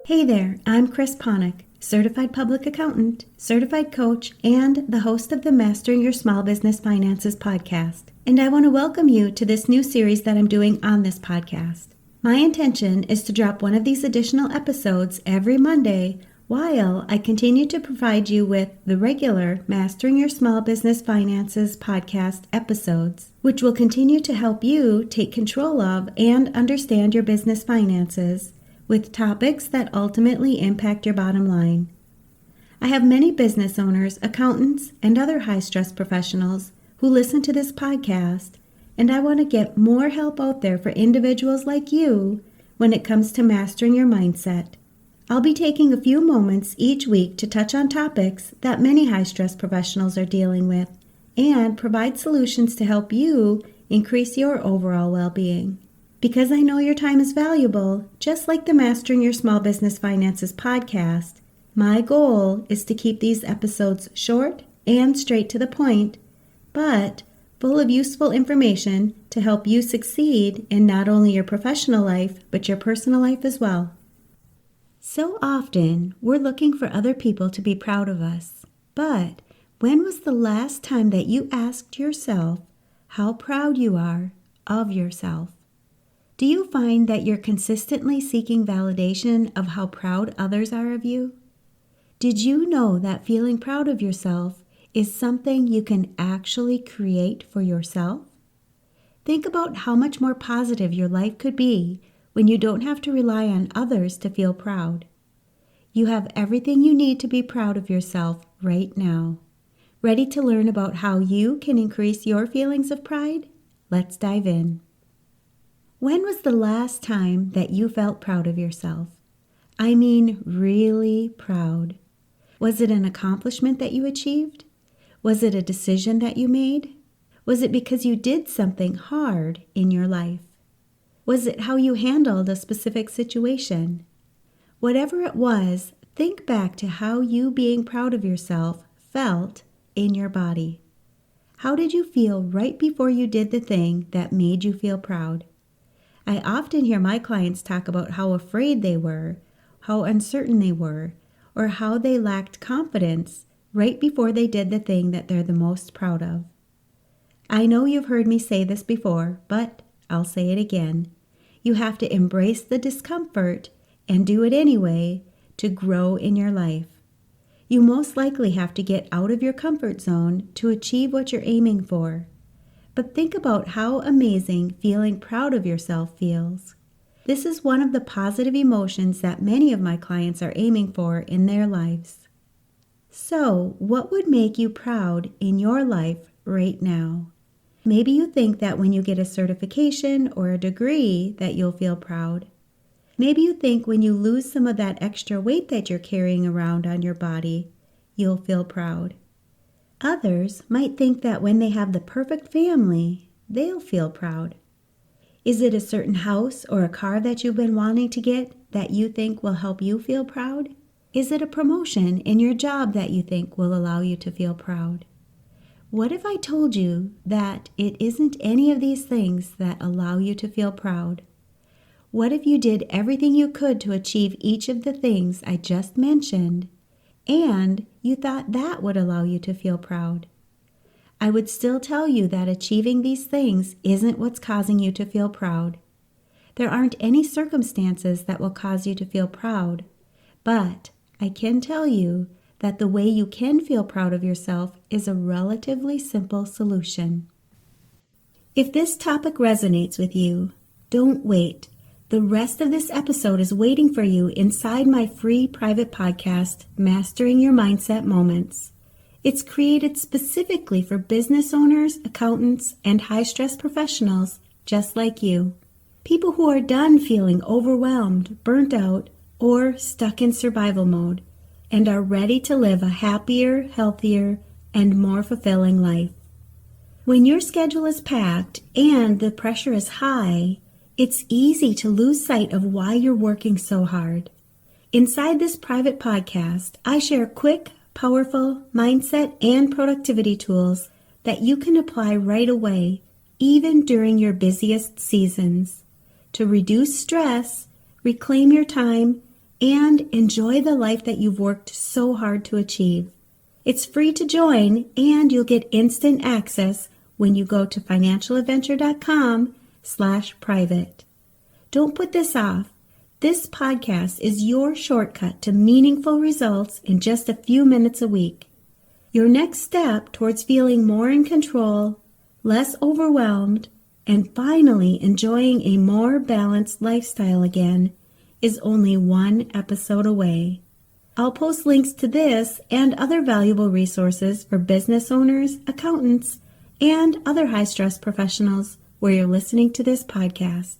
Hey there, I'm Chris Ponick, Certified Public Accountant, Certified Coach, and the host of the Mastering Your Small Business Finances podcast. And I want to welcome you to this new series that I'm doing on this podcast. My intention is to drop one of these additional episodes every Monday while I continue to provide you with the regular Mastering Your Small Business Finances podcast episodes, which will continue to help you take control of and understand your business finances with topics that ultimately impact your bottom line. I have many business owners, accountants, and other high-stress professionals who listen to this podcast, and I want to get more help out there for individuals like you when it comes to mastering your mindset. I'll be taking a few moments each week to touch on topics that many high-stress professionals are dealing with and provide solutions to help you increase your overall well-being. Because I know your time is valuable, just like the Mastering Your Small Business Finances podcast, my goal is to keep these episodes short and straight to the point, but full of useful information to help you succeed in not only your professional life, but your personal life as well. So often, we're looking for other people to be proud of us, but when was the last time that you asked yourself how proud you are of yourself? Do you find that you're consistently seeking validation of how proud others are of you? Did you know that feeling proud of yourself is something you can actually create for yourself? Think about how much more positive your life could be when you don't have to rely on others to feel proud. You have everything you need to be proud of yourself right now. Ready to learn about how you can increase your feelings of pride? Let's dive in. When was the last time that you felt proud of yourself? I mean, really proud. Was it an accomplishment that you achieved? Was it a decision that you made? Was it because you did something hard in your life? Was it how you handled a specific situation? Whatever it was, think back to how you being proud of yourself felt in your body. How did you feel right before you did the thing that made you feel proud? I often hear my clients talk about how afraid they were, how uncertain they were, or how they lacked confidence right before they did the thing that they're the most proud of. I know you've heard me say this before, but I'll say it again. You have to embrace the discomfort and do it anyway to grow in your life. You most likely have to get out of your comfort zone to achieve what you're aiming for. But think about how amazing feeling proud of yourself feels. This is one of the positive emotions that many of my clients are aiming for in their lives. So, what would make you proud in your life right now? Maybe you think that when you get a certification or a degree that you'll feel proud. Maybe you think when you lose some of that extra weight that you're carrying around on your body, you'll feel proud. Others might think that when they have the perfect family, they'll feel proud. Is it a certain house or a car that you've been wanting to get that you think will help you feel proud? Is it a promotion in your job that you think will allow you to feel proud? What if I told you that it isn't any of these things that allow you to feel proud? What if you did everything you could to achieve each of the things I just mentioned, and you thought that would allow you to feel proud? I would still tell you that achieving these things isn't what's causing you to feel proud. There aren't any circumstances that will cause you to feel proud, but I can tell you that the way you can feel proud of yourself is a relatively simple solution. If this topic resonates with you, don't wait. The rest of this episode is waiting for you inside my free private podcast, Mastering Your Mindset Moments. It's created specifically for business owners, accountants, and high-stress professionals just like you. People who are done feeling overwhelmed, burnt out, or stuck in survival mode, and are ready to live a happier, healthier, and more fulfilling life. When your schedule is packed and the pressure is high, it's easy to lose sight of why you're working so hard. Inside this private podcast, I share quick, powerful mindset and productivity tools that you can apply right away, even during your busiest seasons, to reduce stress, reclaim your time, and enjoy the life that you've worked so hard to achieve. It's free to join, and you'll get instant access when you go to financialadventure.com/private. Don't put this off. This podcast is your shortcut to meaningful results in just a few minutes a week. Your next step towards feeling more in control, less overwhelmed, and finally enjoying a more balanced lifestyle again is only one episode away. I'll post links to this and other valuable resources for business owners, accountants, and other high-stress professionals where you're listening to this podcast.